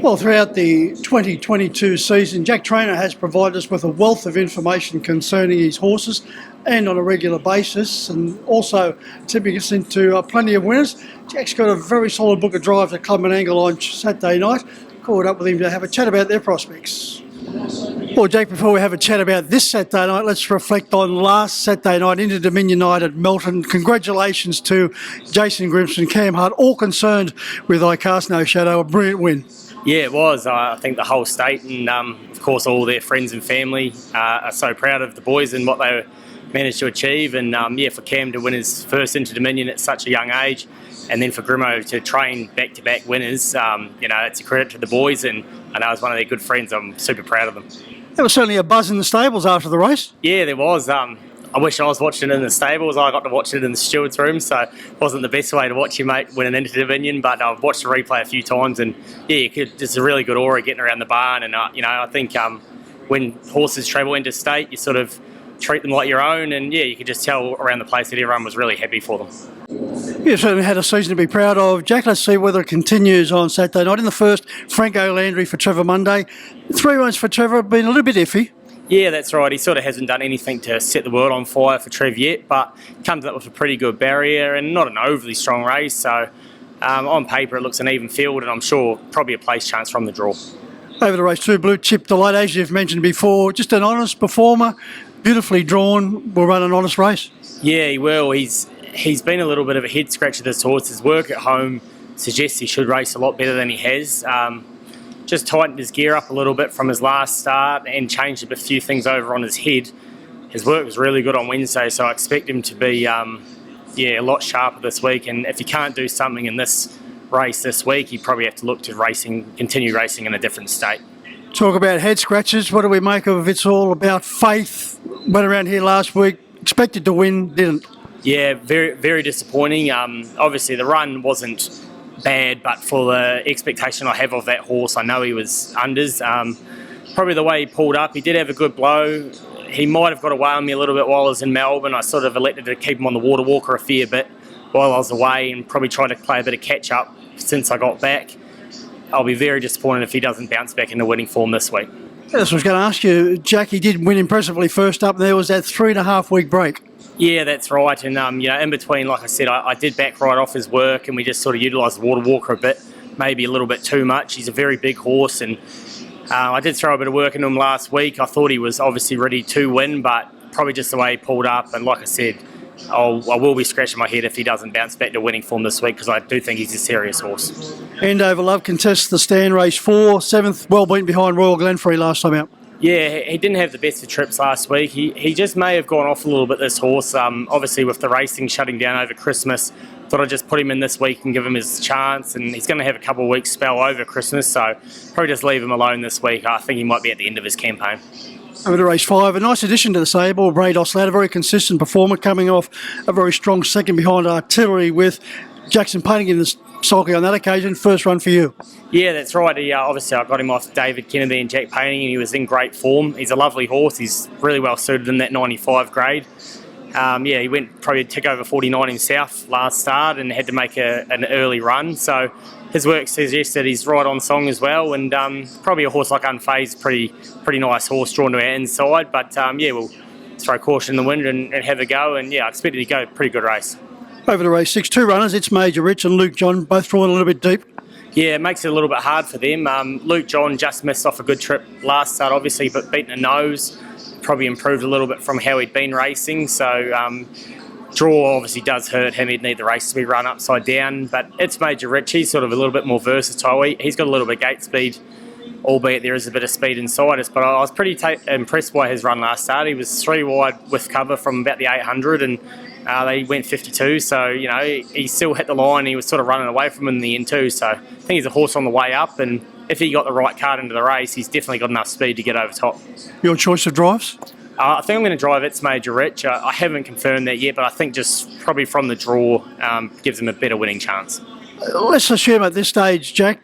Well, throughout the 2022 season, Jack Trainor has provided us with a wealth of information concerning his horses and on a regular basis, and also tipping us into plenty of winners. Jack's got a very solid book of drives at Club Menangle on Saturday night. Caught up with him to have a chat about their prospects. Well, Jake, before we have a chat about this Saturday night, let's reflect on last Saturday night, Inter Dominion night at Melton. Congratulations to Jason Grimson, Cam Hart, all concerned with I Cast No Shadow, a brilliant win. Yeah, it was. I think the whole state and, of course, all their friends and family are so proud of the boys and what they managed to achieve. And, for Cam to win his first Inter Dominion at such a young age, and then for Grimo to train back-to-back winners, it's a credit to the boys, and I know as one of their good friends, I'm super proud of them. There was certainly a buzz in the stables after the race. Yeah, there was. I wish I was watching it in the stables. I got to watch it in the steward's room, so it wasn't the best way to watch your mate win an Inter Dominion, but I've watched the replay a few times, and it's a really good aura getting around the barn. And I think when horses travel interstate, you sort of treat them like your own, and you could just tell around the place that everyone was really happy for them. You've certainly had a season to be proud of. Jack, let's see whether it continues on Saturday night. In the first, Franco Landry for Trevor Monday. 3 runs for Trevor have been a little bit iffy. Yeah, that's right. He sort of hasn't done anything to set the world on fire for Trev yet, but comes up with a pretty good barrier and not an overly strong race. So on paper, it looks an even field, and I'm sure probably a place chance from the draw. Over the race 2, Blue Chip Delight, as you've mentioned before, just an honest performer, beautifully drawn, will run an honest race. Yeah, he will. He's been a little bit of a head scratcher, this horse. His work at home suggests he should race a lot better than he has. Just tightened his gear up a little bit from his last start and changed a few things over on his head. His work was really good on Wednesday, so I expect him to be a lot sharper this week. And if he can't do something in this race this week, he'd probably have to look to continue racing in a different state. Talk about head scratches. What do we make of It's All About Faith? Went around here last week, expected to win, didn't. Yeah, very, very disappointing. Obviously, the run wasn't bad, but for the expectation I have of that horse, I know he was unders. Probably the way he pulled up, he did have a good blow. He might have got away on me a little bit while I was in Melbourne. I sort of elected to keep him on the water walker a fair bit while I was away and probably tried to play a bit of catch up since I got back. I'll be very disappointed if he doesn't bounce back into winning form this week. That's what I was going to ask you. Jack, he did win impressively first up. There was that 3.5 week break. Yeah, that's right. And, in between, like I said, I did back right off his work, and we just sort of utilised the water walker a bit, maybe a little bit too much. He's a very big horse, and I did throw a bit of work into him last week. I thought he was obviously ready to win, but probably just the way he pulled up. And like I said, I will be scratching my head if he doesn't bounce back to winning form this week, because I do think he's a serious horse. Andover Love contests the stand race 4, 7th, well beaten behind Royal Glenferrie last time out. Yeah, he didn't have the best of trips last week. He just may have gone off a little bit, this horse. Obviously, with the racing shutting down over Christmas, thought I'd just put him in this week and give him his chance. And he's going to have a couple of weeks spell over Christmas, so probably just leave him alone this week. I think he might be at the end of his campaign. Over to race 5, a nice addition to the stable. Brados Lad, a very consistent performer, coming off a very strong second behind Artillery with Jackson Painting in the sulky on that occasion. First run for you. Yeah, that's right. Obviously, I got him off David Kennedy and Jack Painting, and he was in great form. He's a lovely horse. He's really well suited in that 95 grade. He went probably a tick over 49 himself last start and had to make an early run. So his work suggests that he's right on song as well, and probably a horse like Unfazed, pretty nice horse drawn to our inside. But we'll throw caution in the wind and have a go. And I expect it to go a pretty good race. Over to race 6, 2 runners. It's Major Rich and Luke John, both drawn a little bit deep. Yeah, it makes it a little bit hard for them. Luke John just missed off a good trip last start, obviously, but beaten a nose. Probably improved a little bit from how he'd been racing. So draw obviously does hurt him. He'd need the race to be run upside down. But it's Major Rich. He's sort of a little bit more versatile. He's got a little bit of gate speed, albeit there is a bit of speed inside us. But I was pretty impressed by his run last start. He was 3 wide with cover from about the 800, and they went 52, so, he still hit the line. He was sort of running away from him in the end too, so I think he's a horse on the way up, and if he got the right card into the race, he's definitely got enough speed to get over top. Your choice of drives? I think I'm going to drive It's Major Rich. I haven't confirmed that yet, but I think just probably from the draw gives him a better winning chance. Let's assume at this stage, Jack,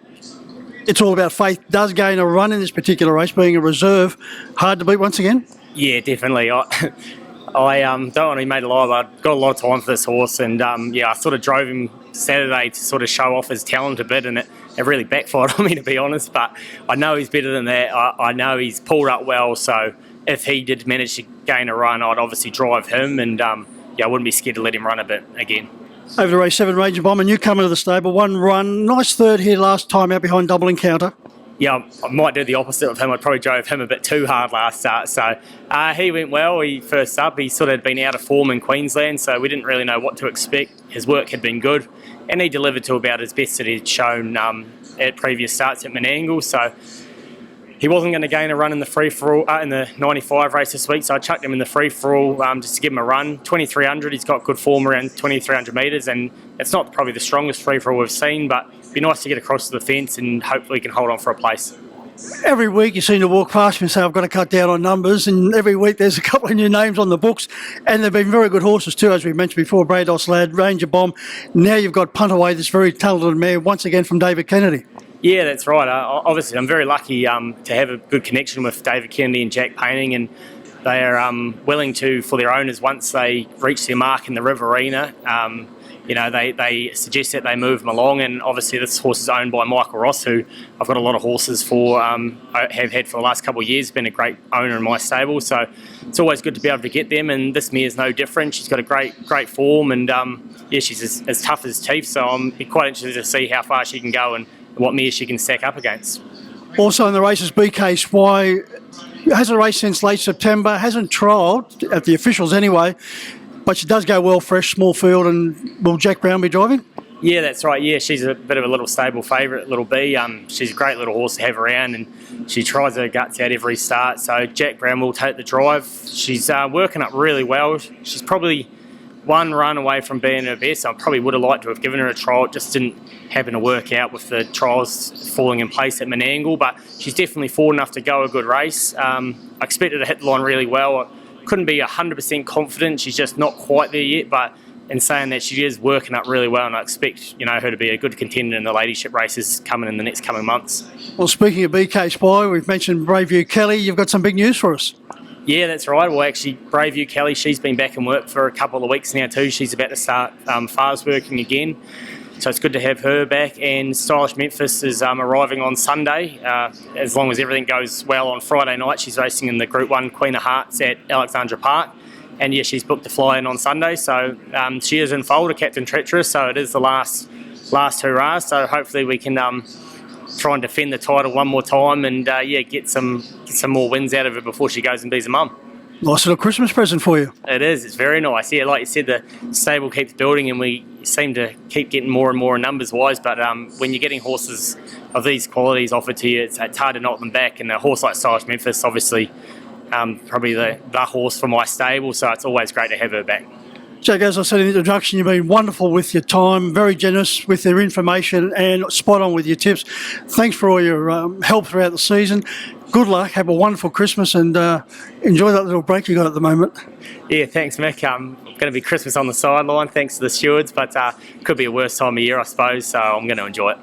It's All About Faith does gain a run in this particular race, being a reserve. Hard to beat once again? Yeah, definitely. I don't want to be made alive. I've got a lot of time for this horse, and I sort of drove him Saturday to sort of show off his talent a bit, and it really backfired on me, to be honest. But I know he's better than that. I know he's pulled up well, so if he did manage to gain a run, I'd obviously drive him, and I wouldn't be scared to let him run a bit again. Over to race 7, Ranger Bomb, and you come into the stable, 1 run, nice third here last time out behind Double Encounter. Yeah, I might do the opposite of him. I probably drove him a bit too hard last start. So he went well. He first up. He sort of had been out of form in Queensland, so we didn't really know what to expect. His work had been good, and he delivered to about his best that he'd shown at previous starts at Menangle. So he wasn't going to gain a run in the free-for-all, in the 95 race this week, so I chucked him in the free-for-all just to give him a run. 2,300, he's got good form around 2,300 metres, and it's not probably the strongest free-for-all we've seen, but it'd be nice to get across to the fence and hopefully he can hold on for a place. Every week you seem to walk past me and say, I've got to cut down on numbers, and every week there's a couple of new names on the books, and they've been very good horses too, as we mentioned before, Brados Lad, Ranger Bomb. Now you've got Puntaway, this very talented mare, once again from David Kennedy. Yeah, that's right. Obviously, I'm very lucky to have a good connection with David Kennedy and Jack Painting, and they are willing to, for their owners, once they reach their mark in the Riverina, they suggest that they move them along. And obviously, this horse is owned by Michael Ross, who I've got a lot of horses for, I have had for the last couple of years, been a great owner in my stable. So it's always good to be able to get them, and this mare is no different. She's got a great form, and she's as tough as teeth. So I'm quite interested to see how far she can go and what mare she can stack up against. Also in the races, BK hasn't raced since late September, hasn't trialled, at the officials anyway, but she does go well fresh, small field, and will Jack Brown be driving? Yeah, that's right. Yeah, she's a bit of a little stable favourite, little B. She's a great little horse to have around, and she tries her guts out every start. So Jack Brown will take the drive. She's working up really well. She's probably 1 run away from being her best. I probably would have liked to have given her a trial. It just didn't happen to work out with the trials falling in place at Menangle, but she's definitely forward enough to go a good race. I expected to hit the line really well. I couldn't be 100% confident. She's just not quite there yet, but in saying that, she is working up really well, and I expect her to be a good contender in the ladyship races coming in the next coming months. Well, speaking of BK Spy, we've mentioned Braveview Kelly. You've got some big news for us. Yeah, that's right. Well, actually, Braveview Kelly, she's been back in work for a couple of weeks now too. She's about to start FARS working again. So it's good to have her back. And Stylish Memphis is arriving on Sunday. As long as everything goes well on Friday night, she's racing in the Group 1 Queen of Hearts at Alexandra Park. And yeah, she's booked to fly in on Sunday. So she is in foal to Captain Treacherous. So it is the last hurrah. So hopefully we can try and defend the title one more time and get some more wins out of her before she goes and be a mum. Nice little Christmas present for you. It is. It's very nice. Yeah, like you said, the stable keeps building and we seem to keep getting more and more numbers-wise, but when you're getting horses of these qualities offered to you, it's hard to knock them back, and a horse like Stylish Memphis, obviously, probably the horse for my stable, so it's always great to have her back. Jack, as I said in the introduction, you've been wonderful with your time, very generous with your information and spot on with your tips. Thanks for all your help throughout the season. Good luck, have a wonderful Christmas, and enjoy that little break you got at the moment. Yeah, thanks, Mick. Going to be Christmas on the sideline, thanks to the stewards, but could be a worse time of year, I suppose, so I'm going to enjoy it.